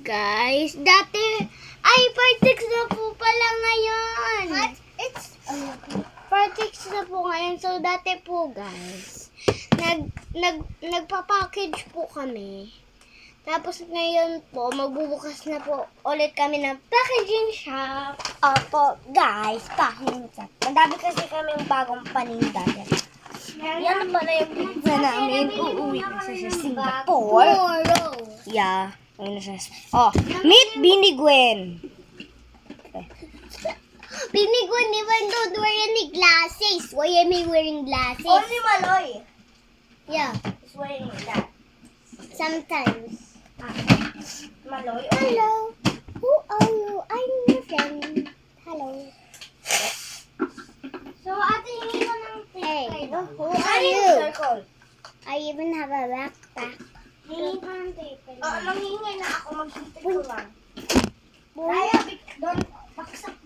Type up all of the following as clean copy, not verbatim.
Guys, dati, ay, part 6 na po pala ngayon. What? It's Part 6 na po ngayon. So, dati po, guys, nagpa-package po kami. Tapos ngayon po, magbubukas na po ulit kami ng packaging shop. Opo, guys, pahinsa. Madami kasi kaming bagong paninda. Yan pala yung pizza namin. Uuwi kasi sa Singapore. Tomorrow. Yeah. Ayun na siya. Oh, meet Bini Gwen. Binigwan even don't wear any glasses. Why am I wearing glasses? Only Maloy Yeah, is wearing that. sometimes. Maloy? Hello. Who are you? I'm your friend. Hello. So, ate, hingi ko ng Hey, who Ano are yung you? circle? I even have a backpack. Hingi ko ng tape. Nanghingi na ako. Maghintay ko lang. Boy. Kaya, don't baksak.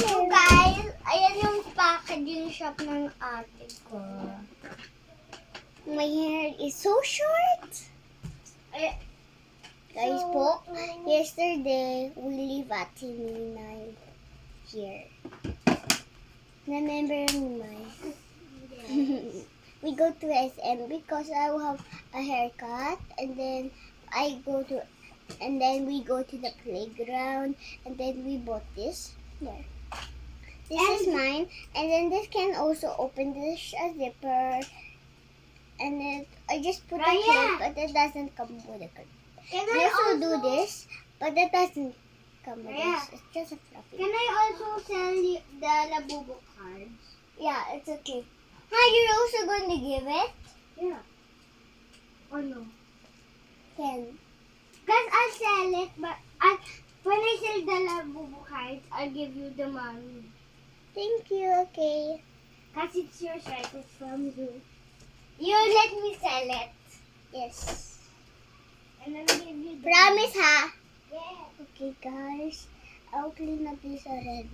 So guys, ayan yung packaging shop ng ate ko. My hair is so short. Guys po, yesterday we leave at Tinina here. Remember my we go to SM because I will have a haircut, and then we go to the playground, and then we bought this. There. This is mine, and then this can also open this zipper, and then I just put a clip, but it doesn't come with a clip. Can I also do this, but it doesn't come with Raya, this. It's just a fluffy. Can I also sell the Labubu cards? Yeah, it's okay. Hi, you're also going to give it? Yeah. Or no? Can. Because I'll sell it, but when I sell the Labubu cards, I'll give you the money. Thank you, okay. Because it's yours, right? It's from you. You let me sell it. Yes. And then I'll give you the Promise, ha? Yeah. Okay, guys. I'll clean up this already.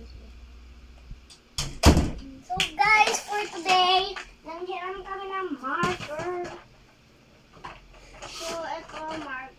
So guys, for today, nanghiram kami ng marker. So, ito marker.